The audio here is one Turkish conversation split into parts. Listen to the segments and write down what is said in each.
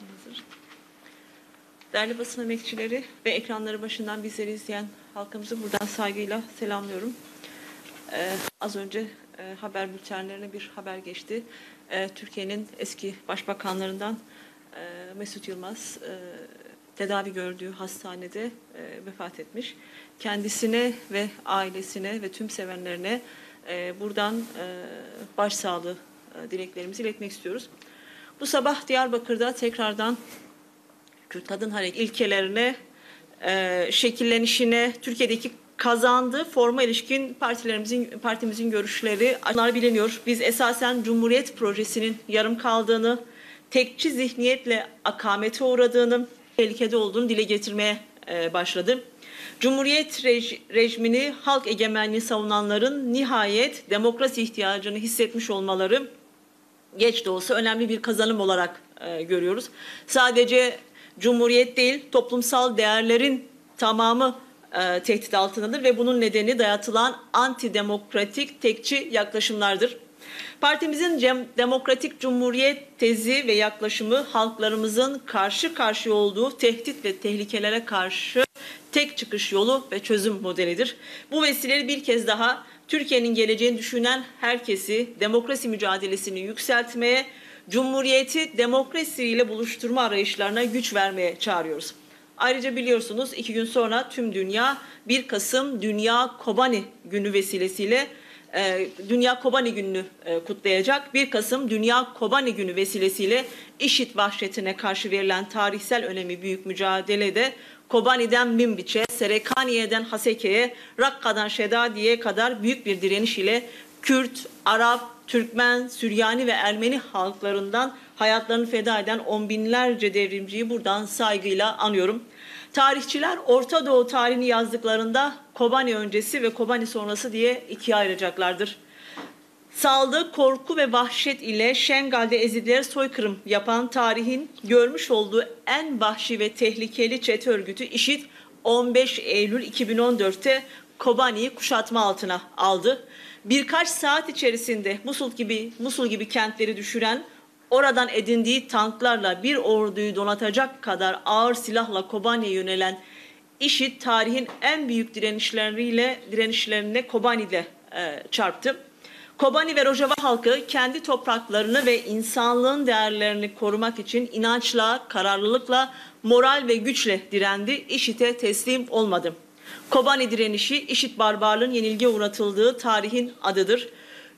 Hazır. Değerli basın emekçileri ve ekranları başından bizleri izleyen halkımızı buradan saygıyla selamlıyorum. Az önce haber bültenlerine bir haber geçti. Türkiye'nin eski başbakanlarından Mesut Yılmaz tedavi gördüğü hastanede vefat etmiş. Kendisine ve ailesine ve tüm sevenlerine buradan başsağlığı dileklerimizi iletmek istiyoruz. Bu sabah Diyarbakır'da tekrardan Kürt Kadın Hareketi ilkelerine, şekillenişine, Türkiye'deki kazandığı forma ilişkin partimizin görüşleri biliniyor. Biz esasen Cumhuriyet projesinin yarım kaldığını, tekçi zihniyetle akamete uğradığını, tehlikede olduğunu dile getirmeye başladı. Cumhuriyet rejimini, halk egemenliği savunanların nihayet demokrasi ihtiyacını hissetmiş olmaları geç de olsa önemli bir kazanım olarak görüyoruz. Sadece Cumhuriyet değil, toplumsal değerlerin tamamı tehdit altındadır ve bunun nedeni dayatılan antidemokratik tekçi yaklaşımlardır. Partimizin demokratik cumhuriyet tezi ve yaklaşımı halklarımızın karşı karşıya olduğu tehdit ve tehlikelere karşı tek çıkış yolu ve çözüm modelidir. Bu vesileyle bir kez daha Türkiye'nin geleceğini düşünen herkesi demokrasi mücadelesini yükseltmeye, Cumhuriyeti demokrasiyle buluşturma arayışlarına güç vermeye çağırıyoruz. Ayrıca biliyorsunuz 2 gün sonra tüm dünya 1 Kasım Dünya Kobani Günü vesilesiyle Dünya Kobani Günü'nü kutlayacak. 1 Kasım Dünya Kobani Günü vesilesiyle IŞİD vahşetine karşı verilen tarihsel önemi büyük mücadelede Kobani'den Minbiç'e, Serekaniye'den Haseke'ye, Rakka'dan Şedadiye'ye kadar büyük bir direniş ile Kürt, Arap, Türkmen, Süryani ve Ermeni halklarından hayatlarını feda eden on binlerce devrimciyi buradan saygıyla anıyorum. Tarihçiler Orta Doğu tarihini yazdıklarında Kobani öncesi ve Kobani sonrası diye ikiye ayıracaklardır. Saldığı korku ve vahşet ile Şengal'de Ezidilere soykırım yapan tarihin görmüş olduğu en vahşi ve tehlikeli çete örgütü IŞİD 15 Eylül 2014'te Kobani'yi kuşatma altına aldı. Birkaç saat içerisinde Musul gibi kentleri düşüren, oradan edindiği tanklarla bir orduyu donatacak kadar ağır silahla Kobani'ye yönelen IŞİD tarihin en büyük direnişlerine Kobani'de çarptı. Kobani ve Rojava halkı kendi topraklarını ve insanlığın değerlerini korumak için inançla, kararlılıkla, moral ve güçle direndi, IŞİD'e teslim olmadı. Kobani direnişi, IŞİD barbarlığın yenilgiye uğratıldığı tarihin adıdır.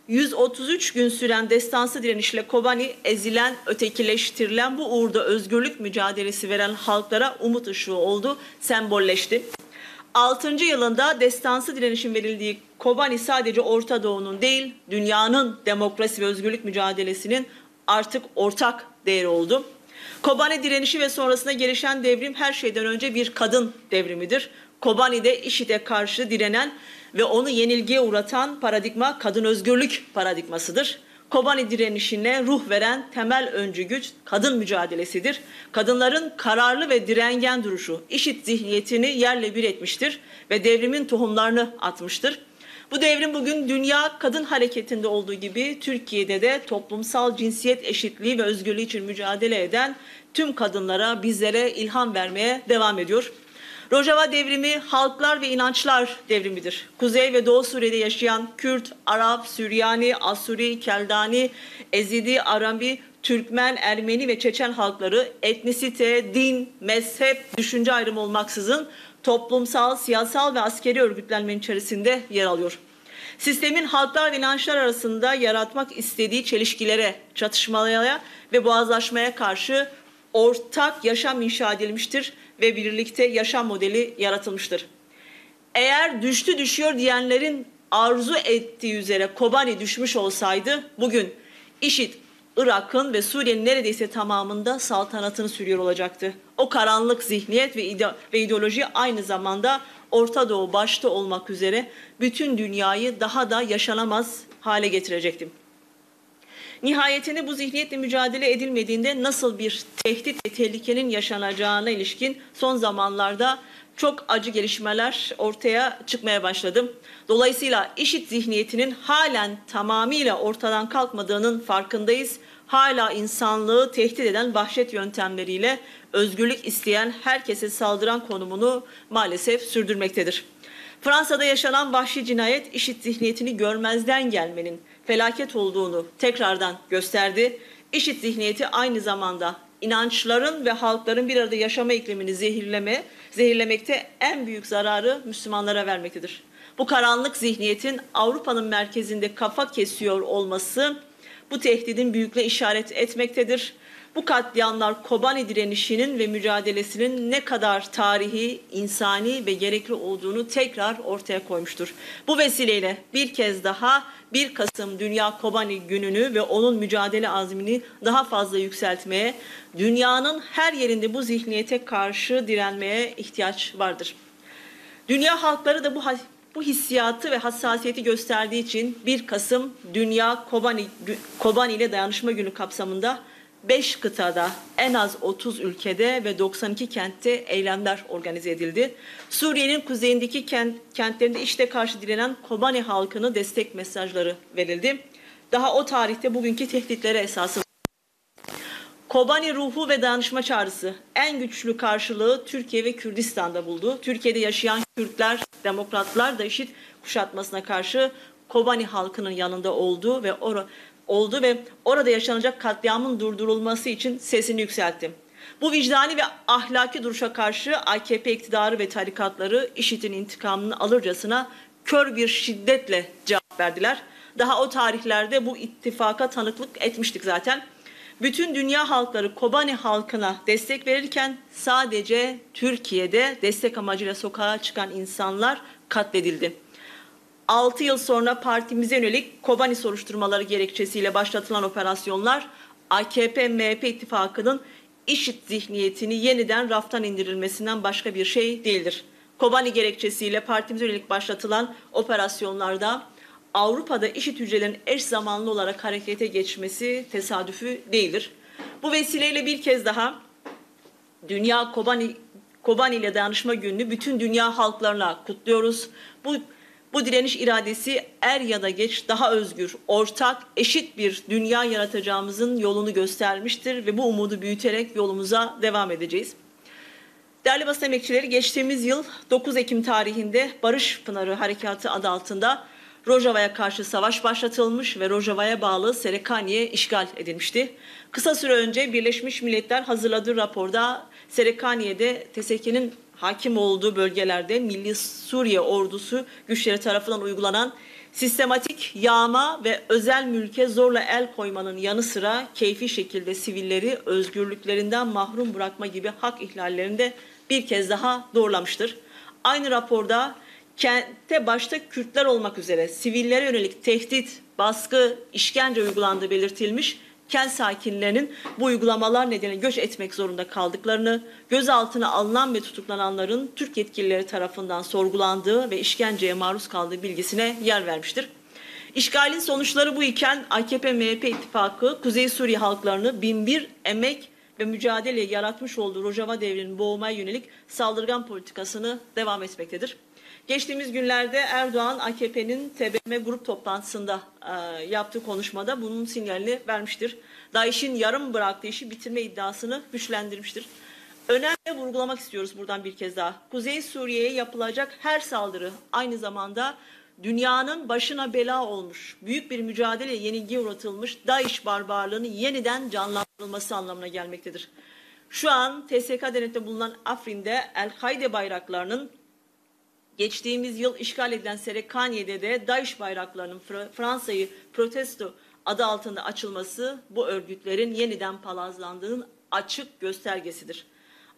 133 gün süren destansı direnişle Kobani, ezilen, ötekileştirilen bu uğurda özgürlük mücadelesi veren halklara umut ışığı oldu, sembolleşti. 6. yılında destansı direnişin verildiği Kobani sadece Orta Doğu'nun değil, dünyanın demokrasi ve özgürlük mücadelesinin artık ortak değeri oldu. Kobani direnişi ve sonrasında gelişen devrim her şeyden önce bir kadın devrimidir. Kobani'de IŞİD'e karşı direnen ve onu yenilgiye uğratan paradigma kadın özgürlük paradigmasıdır. Kobani direnişine ruh veren temel öncü güç kadın mücadelesidir. Kadınların kararlı ve direngen duruşu IŞİD zihniyetini yerle bir etmiştir ve devrimin tohumlarını atmıştır. Bu devrim bugün dünya kadın hareketinde olduğu gibi Türkiye'de de toplumsal cinsiyet eşitliği ve özgürlüğü için mücadele eden tüm kadınlara, bizlere ilham vermeye devam ediyor. Rojava devrimi halklar ve inançlar devrimidir. Kuzey ve Doğu Suriye'de yaşayan Kürt, Arap, Süryani, Asuri, Keldani, Ezidi, Arabi, Türkmen, Ermeni ve Çeçen halkları etnisite, din, mezhep, düşünce ayrımı olmaksızın toplumsal, siyasal ve askeri örgütlenmenin içerisinde yer alıyor. Sistemin halklar ve inançlar arasında yaratmak istediği çelişkilere, çatışmalara ve boğazlaşmaya karşı ortak yaşam inşa edilmiştir ve birlikte yaşam modeli yaratılmıştır. Eğer düştü düşüyor diyenlerin arzu ettiği üzere Kobani düşmüş olsaydı bugün IŞİD, Irak'ın ve Suriye'nin neredeyse tamamında saltanatını sürüyor olacaktı. O karanlık zihniyet ve ideoloji aynı zamanda Orta Doğu başta olmak üzere bütün dünyayı daha da yaşanamaz hale getirecekti. Nihayetinde bu zihniyetle mücadele edilmediğinde nasıl bir tehdit ve tehlikenin yaşanacağına ilişkin son zamanlarda çok acı gelişmeler ortaya çıkmaya başladı. Dolayısıyla IŞİD zihniyetinin halen tamamıyla ortadan kalkmadığının farkındayız. hala insanlığı tehdit eden vahşet yöntemleriyle özgürlük isteyen herkese saldıran konumunu maalesef sürdürmektedir. Fransa'da yaşanan vahşi cinayet IŞİD zihniyetini görmezden gelmenin felaket olduğunu tekrardan gösterdi. IŞİD zihniyeti aynı zamanda inançların ve halkların bir arada yaşama iklimini zehirlemekte, en büyük zararı Müslümanlara vermektedir. Bu karanlık zihniyetin Avrupa'nın merkezinde kafa kesiyor olması bu tehdidin büyüklüğüne işaret etmektedir. Bu katliamlar Kobani direnişinin ve mücadelesinin ne kadar tarihi, insani ve gerekli olduğunu tekrar ortaya koymuştur. Bu vesileyle bir kez daha 1 Kasım Dünya Kobani Günü'nü ve onun mücadele azmini daha fazla yükseltmeye, dünyanın her yerinde bu zihniyete karşı direnmeye ihtiyaç vardır. Dünya halkları da bu hissiyatı ve hassasiyeti gösterdiği için 1 Kasım Dünya Kobani ile Dayanışma Günü kapsamında 5 kıtada, en az 30 ülkede ve 92 kentte eylemler organize edildi. Suriye'nin kuzeyindeki kentlerinde IŞİD'e karşı direnen Kobani halkına destek mesajları verildi. Daha o tarihte bugünkü tehditlere esasında Kobani ruhu ve dayanışma çağrısı en güçlü karşılığı Türkiye ve Kürdistan'da buldu. Türkiye'de yaşayan Kürtler, Demokratlar da IŞİD kuşatmasına karşı Kobani halkının yanında oldu ve orada yaşanacak katliamın durdurulması için sesini yükseltti. Bu vicdani ve ahlaki duruşa karşı AKP iktidarı ve tarikatları IŞİD'in intikamını alırcasına kör bir şiddetle cevap verdiler. Daha o tarihlerde bu ittifaka tanıklık etmiştik zaten. Bütün dünya halkları Kobani halkına destek verirken sadece Türkiye'de destek amacıyla sokağa çıkan insanlar katledildi. 6 yıl sonra partimize yönelik Kobani soruşturmaları gerekçesiyle başlatılan operasyonlar AKP-MHP ittifakının IŞİD zihniyetini yeniden raftan indirilmesinden başka bir şey değildir. Kobani gerekçesiyle partimize yönelik başlatılan operasyonlarda Avrupa'da IŞİD hücrelerinin eş zamanlı olarak harekete geçmesi tesadüfü değildir. Bu vesileyle bir kez daha Dünya Kobani ile Dayanışma Günü'nü bütün dünya halklarına kutluyoruz. Bu direniş iradesi er ya da geç daha özgür, ortak, eşit bir dünya yaratacağımızın yolunu göstermiştir ve bu umudu büyüterek yolumuza devam edeceğiz. Değerli basın emekçileri, geçtiğimiz yıl 9 Ekim tarihinde Barış Pınarı Harekatı adı altında Rojava'ya karşı savaş başlatılmış ve Rojava'ya bağlı Serekaniye işgal edilmişti. Kısa süre önce Birleşmiş Milletler hazırladığı raporda Serekaniye'de TSK'nin hakim olduğu bölgelerde Milli Suriye Ordusu güçleri tarafından uygulanan sistematik yağma ve özel mülke zorla el koymanın yanı sıra keyfi şekilde sivilleri özgürlüklerinden mahrum bırakma gibi hak ihlallerini de bir kez daha doğrulamıştır. Aynı raporda kentte başta Kürtler olmak üzere sivillere yönelik tehdit, baskı, işkence uygulandığı belirtilmiş, kent sakinlerinin bu uygulamalar nedeniyle göç etmek zorunda kaldıklarını, gözaltına alınan ve tutuklananların Türk yetkilileri tarafından sorgulandığı ve işkenceye maruz kaldığı bilgisine yer vermiştir. İşgalin sonuçları bu iken AKP-MHP ittifakı Kuzey Suriye halklarını binbir emek ve mücadele yaratmış olduğu Rojava devrinin boğmaya yönelik saldırgan politikasını devam etmektedir. Geçtiğimiz günlerde Erdoğan AKP'nin TBMM grup toplantısında yaptığı konuşmada bunun sinyalini vermiştir. DAEŞ'in yarım bıraktığı işi bitirme iddiasını güçlendirmiştir. Önemli vurgulamak istiyoruz buradan bir kez daha. Kuzey Suriye'ye yapılacak her saldırı aynı zamanda dünyanın başına bela olmuş, büyük bir mücadele yenilgiye uğratılmış DAEŞ barbarlığını yeniden canlandırılması anlamına gelmektedir. Şu an TSK denetinde bulunan Afrin'de El-Kaide bayraklarının, geçtiğimiz yıl işgal edilen Serekaniye'de de DAEŞ bayraklarının Fransa'yı protesto adı altında açılması bu örgütlerin yeniden palazlandığının açık göstergesidir.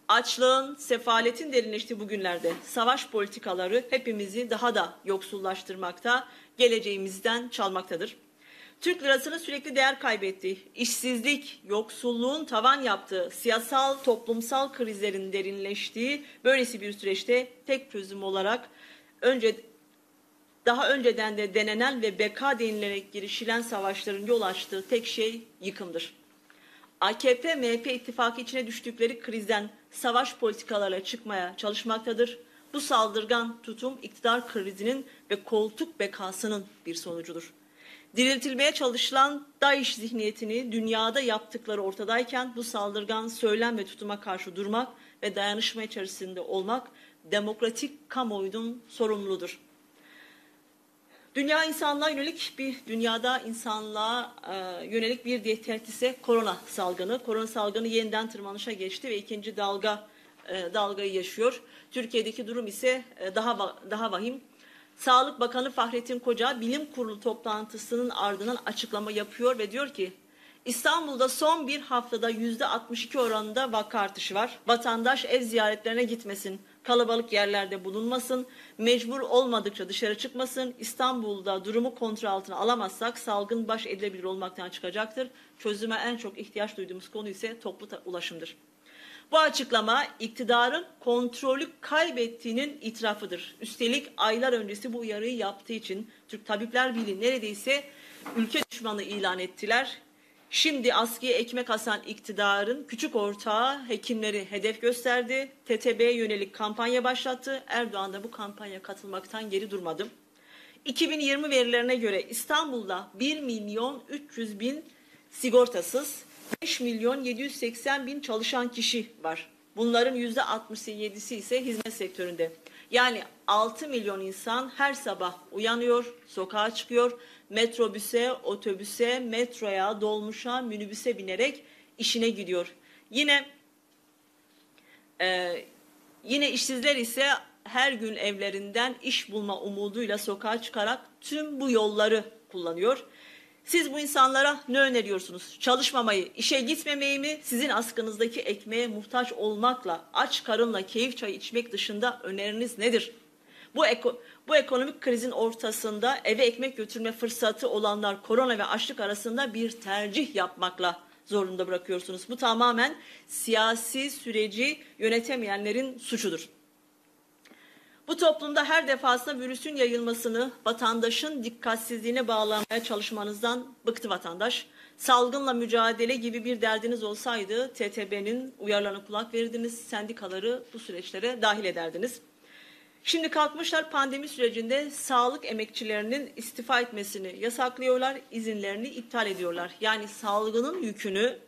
Açlığın, sefaletin derinleştiği bu günlerde savaş politikaları hepimizi daha da yoksullaştırmakta, geleceğimizden çalmaktadır. Türk lirasının sürekli değer kaybettiği, işsizlik, yoksulluğun tavan yaptığı, siyasal, toplumsal krizlerin derinleştiği böylesi bir süreçte tek çözüm olarak daha önceden de denenen ve beka denilerek girişilen savaşların yol açtığı tek şey yıkımdır. AKP-MHP ittifakı içine düştükleri krizden savaş politikalarıyla çıkmaya çalışmaktadır. Bu saldırgan tutum iktidar krizinin ve koltuk bekasının bir sonucudur. Diriltilmeye çalışılan DAEŞ zihniyetini dünyada yaptıkları ortadayken bu saldırgan söylem ve tutuma karşı durmak ve dayanışma içerisinde olmak demokratik kamuoyunun sorumluluğudur. Dünyada insanlığa yönelik bir diğer tehdit ise korona salgını. Korona salgını yeniden tırmanışa geçti ve ikinci dalgayı yaşıyor. Türkiye'deki durum ise daha vahim. Sağlık Bakanı Fahrettin Koca bilim kurulu toplantısının ardından açıklama yapıyor ve diyor ki İstanbul'da son bir haftada %62 oranında vaka artışı var. Vatandaş ev ziyaretlerine gitmesin, kalabalık yerlerde bulunmasın, mecbur olmadıkça dışarı çıkmasın. İstanbul'da durumu kontrol altına alamazsak salgın baş edilebilir olmaktan çıkacaktır. Çözüme en çok ihtiyaç duyduğumuz konu ise toplu ulaşımdır. Bu açıklama iktidarın kontrolü kaybettiğinin itirafıdır. Üstelik aylar öncesi bu uyarıyı yaptığı için Türk Tabipler Birliği neredeyse ülke düşmanı ilan ettiler. Şimdi askıya ekmek asan iktidarın küçük ortağı hekimleri hedef gösterdi. TTB'ye yönelik kampanya başlattı. Erdoğan da bu kampanya katılmaktan geri durmadı. 2020 verilerine göre İstanbul'da 1.300.000 sigortasız, 5.780.000 çalışan kişi var. Bunların %67'si ise hizmet sektöründe. Yani 6 milyon insan her sabah uyanıyor, sokağa çıkıyor, metrobüse, otobüse, metroya, dolmuşa, minibüse binerek işine gidiyor. Yine işsizler ise her gün evlerinden iş bulma umuduyla sokağa çıkarak tüm bu yolları kullanıyor. Siz bu insanlara ne öneriyorsunuz? Çalışmamayı, işe gitmemeyi mi? Sizin askınızdaki ekmeğe muhtaç olmakla, aç karınla keyif çayı içmek dışında öneriniz nedir? Bu ekonomik krizin ortasında eve ekmek götürme fırsatı olanlar korona ve açlık arasında bir tercih yapmakla zorunda bırakıyorsunuz. Bu tamamen siyasi süreci yönetemeyenlerin suçudur. Bu toplumda her defasında virüsün yayılmasını vatandaşın dikkatsizliğine bağlamaya çalışmanızdan bıktı vatandaş. Salgınla mücadele gibi bir derdiniz olsaydı TTB'nin uyarılarına kulak verirdiniz, sendikaları bu süreçlere dahil ederdiniz. Şimdi kalkmışlar pandemi sürecinde sağlık emekçilerinin istifa etmesini yasaklıyorlar, izinlerini iptal ediyorlar. Yani salgının yükünü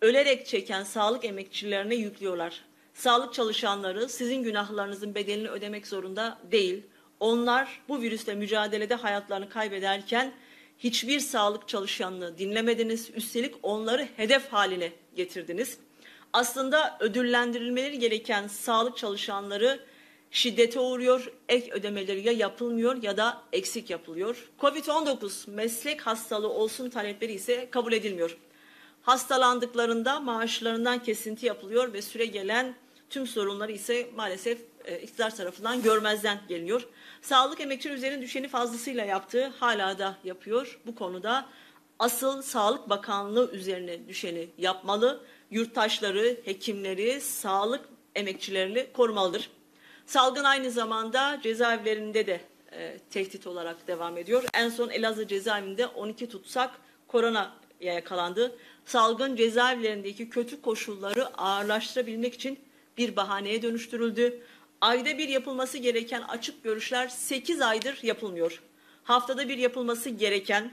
ölerek çeken sağlık emekçilerine yüklüyorlar. Sağlık çalışanları sizin günahlarınızın bedelini ödemek zorunda değil. Onlar bu virüsle mücadelede hayatlarını kaybederken hiçbir sağlık çalışanını dinlemediniz. Üstelik onları hedef haline getirdiniz. Aslında ödüllendirilmeleri gereken sağlık çalışanları şiddete uğruyor, ek ödemeleri ya yapılmıyor ya da eksik yapılıyor. Covid-19 meslek hastalığı olsun talepleri ise kabul edilmiyor. Hastalandıklarında maaşlarından kesinti yapılıyor ve süre gelen tüm sorunları ise maalesef iktidar tarafından görmezden geliniyor. Sağlık emekçileri üzerine düşeni fazlasıyla yaptığı hala da yapıyor. Bu konuda asıl Sağlık Bakanlığı üzerine düşeni yapmalı. Yurttaşları, hekimleri, sağlık emekçilerini korumalıdır. Salgın aynı zamanda cezaevlerinde de tehdit olarak devam ediyor. En son Elazığ cezaevinde 12 tutsak koronaya yakalandı. Salgın cezaevlerindeki kötü koşulları ağırlaştırabilmek için bir bahaneye dönüştürüldü. Ayda bir yapılması gereken açık görüşler 8 aydır yapılmıyor. Haftada bir yapılması gereken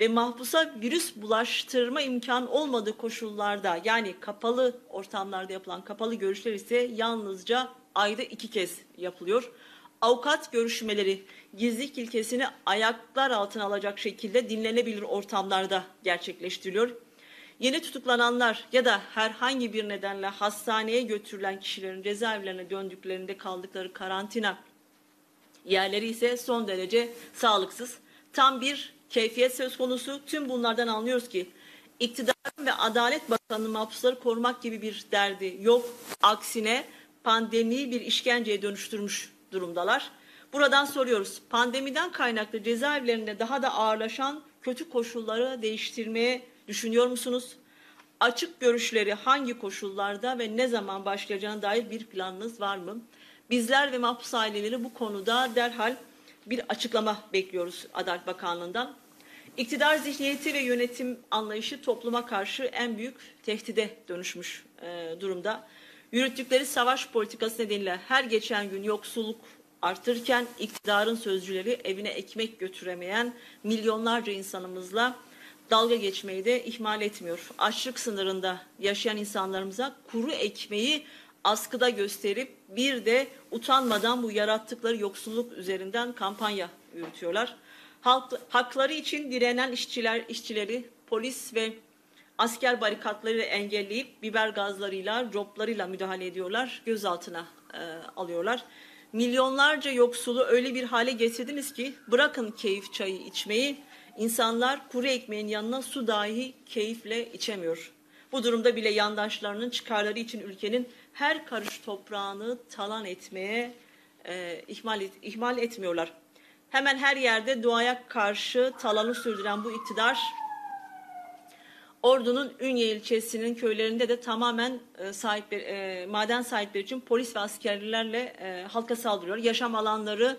ve mahpusa virüs bulaştırma imkanı olmadığı koşullarda yani kapalı ortamlarda yapılan kapalı görüşler ise yalnızca ayda 2 kez yapılıyor. Avukat görüşmeleri gizlilik ilkesini ayaklar altına alacak şekilde dinlenebilir ortamlarda gerçekleştiriliyor. Yeni tutuklananlar ya da herhangi bir nedenle hastaneye götürülen kişilerin cezaevlerine döndüklerinde kaldıkları karantina yerleri ise son derece sağlıksız. Tam bir keyfiyet söz konusu. Tüm bunlardan anlıyoruz ki iktidarın ve Adalet Bakanı'nın mahpusları korumak gibi bir derdi yok. Aksine pandemiyi bir işkenceye dönüştürmüş durumdalar. Buradan soruyoruz. Pandemiden kaynaklı cezaevlerinde daha da ağırlaşan kötü koşulları değiştirmeye düşünüyor musunuz? Açık görüşleri hangi koşullarda ve ne zaman başlayacağına dair bir planınız var mı? Bizler ve mahpus aileleri bu konuda derhal bir açıklama bekliyoruz Adalet Bakanlığı'ndan. İktidar zihniyeti ve yönetim anlayışı topluma karşı en büyük tehdide dönüşmüş durumda. Yürüttükleri savaş politikası nedeniyle her geçen gün yoksulluk artırırken iktidarın sözcüleri evine ekmek götüremeyen milyonlarca insanımızla dalga geçmeyi de ihmal etmiyor. Açlık sınırında yaşayan insanlarımıza kuru ekmeği askıda gösterip bir de utanmadan bu yarattıkları yoksulluk üzerinden kampanya yürütüyorlar. Hakları için direnen işçileri polis ve asker barikatları engelleyip biber gazlarıyla, coplarıyla müdahale ediyorlar, gözaltına alıyorlar. Milyonlarca yoksulu öyle bir hale getirdiniz ki bırakın keyif çayı içmeyi, insanlar kuru ekmeğin yanına su dahi keyifle içemiyor. Bu durumda bile yandaşlarının çıkarları için ülkenin her karış toprağını talan etmeye ihmal etmiyorlar. Hemen her yerde doğaya karşı talanı sürdüren bu iktidar, Ordu'nun Ünye ilçesinin köylerinde de tamamen maden sahipleri için polis ve askerlerle halka saldırıyor. Yaşam alanları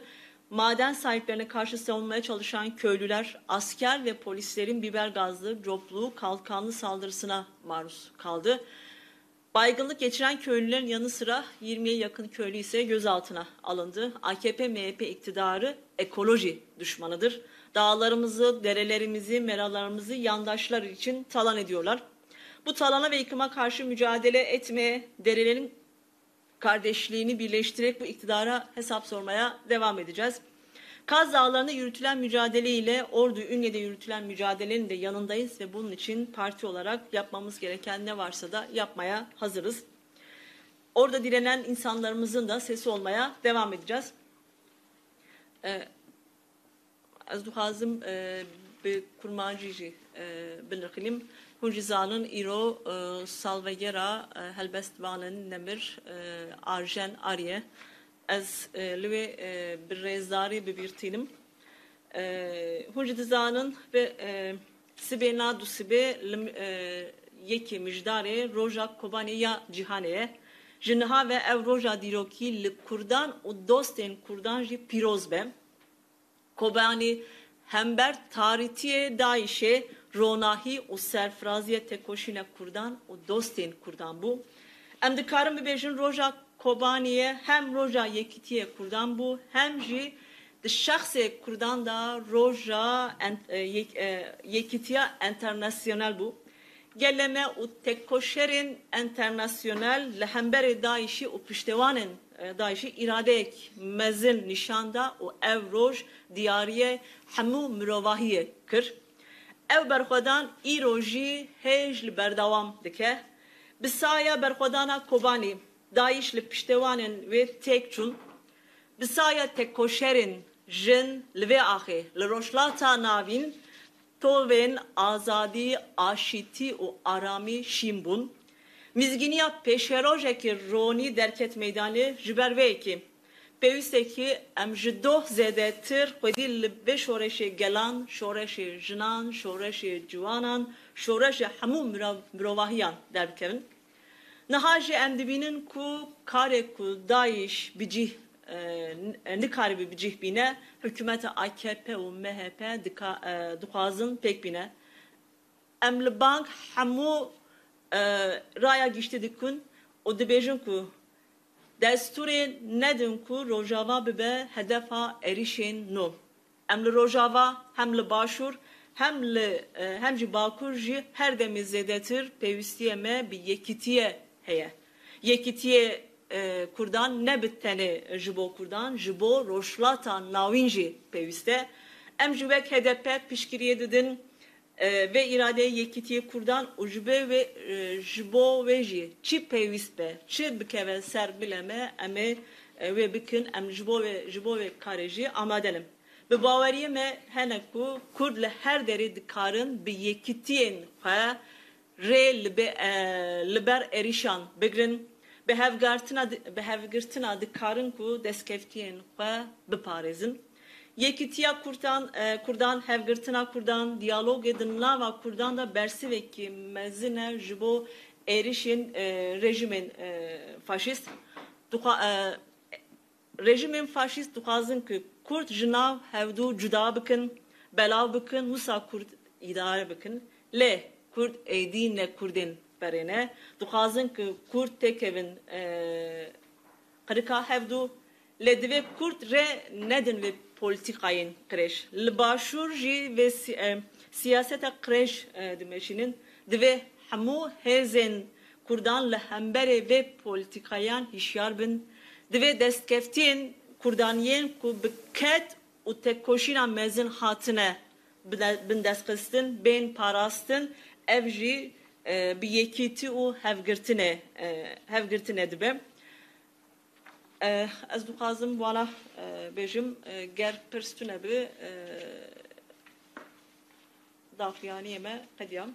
maden sahiplerine karşı savunmaya çalışan köylüler, asker ve polislerin biber gazlı, coplu, kalkanlı saldırısına maruz kaldı. Baygınlık geçiren köylülerin yanı sıra 20'ye yakın köylü ise gözaltına alındı. AKP-MHP iktidarı ekoloji düşmanıdır. Dağlarımızı, derelerimizi, meralarımızı yandaşlar için talan ediyorlar. Bu talana ve yıkıma karşı mücadele etmeye, derelerin kardeşliğini birleştirerek bu iktidara hesap sormaya devam edeceğiz. Kaz Dağları'nda yürütülen mücadeleyle Ordu Ünye'de yürütülen mücadelenin de yanındayız ve bunun için parti olarak yapmamız gereken ne varsa da yapmaya hazırız. Orada direnen insanlarımızın da sesi olmaya devam edeceğiz. Ez duhazım bi kurmancı binirkilim. Huncizanın iro salvegera helbestvanın nemir arjen ariye. Ez lüve bir rezdarı bibirtinim. Huncizanın ve sibe nadu sibe yeki mijdare roja kobaniya cihane. Jinha ve ev roja diroki li kurdan u dosten kurdan ji piroz be. Kobani hember tarihtiye daişe ronahi u serfraziye tekoşine kurdan u dosten kurdan bu. Em dikarim bibejin roja Kobaniye hem roja yekitiye kurdan bu hem ji de şahse kurdan da roja yekitiye internasyonel bu. Geleme u tekoşerin internasyonel lehemberi daişi u piştevanın daişi iradek mezin nişanda u ev roj diyariye hemu mirovahiye kır. Ev berxodan iroji hej berdavam dike. Bisaya berxodana Kobani Daesh li piştevanın ve tekçun bisaya tekoşerin jin li ve axe li roşlata navin tolven azadi aşiti u arami şimbun mizginiya peşerojeki roni derket meydanı jiberveki pevisteki em jidoh zedetir xwedî li be şoreşê gelan şoreşê jinan şoreşê ciwanan şoreşê hemû mirovahiyan derbikevin. Nahaji emdibinin ku kare ku Daesh bicih nikari bicih bine hükümete AKP u MHP dikazın pek bine emli bank hamu raya geçti dikun o dibejin ku desturi nedin ku rojava bibe hedefa erişen no emli rojava hem li başur hem ji bakur ji her demi zedetir pevistiyeme bir yekitiye heye. Yekitiye kurdan ne bittene jibo kurdan, jibo roşlata navinci peviste. Em jüvek HDP pişkiriye dedin ve irade yekitiye kurdan ujbe ve jibo ve ji çi pevist be, çi bikeve ser bileme eme ve bikin em jibo ve kareji amadelim. Bi baweriye me heneku kurd le her deri dikarın bi yekitiyen ha re liber erişan bigrin behevgirtina dikarın ku deskeftiyen ha biparezin. Yekitiya kurdan hevgirtina kurdan diyalog edin lava kurdan da bersiveki mezine jibo erişin rejimin faşist rejimin faşist duhazın ki Kurt jinav hevdu cuda bikin, belav bikin, musa Kurt idare bikin. Le Kurt eydine Kurdin berene. Duhazın ki Kurt tekevin kırika hevdu li divê Kurd re nedin vê polîtikayên qirêj. Li başûr jî vê siyaseta qirêj dimeşînin, divê hemû hêzên Kurdan li hemberê vê polîtikayan hişyar bin, divê destkeftiên Kurdaniyên ku bi ket û têkoşîna mezin hatine bin destxistin, bên parastin, ev jî bi yekîtî û hevgirtinê dibe. Ez dixwazim wana bêjim ger pirs tune bi daxuyaniyê me qediyam.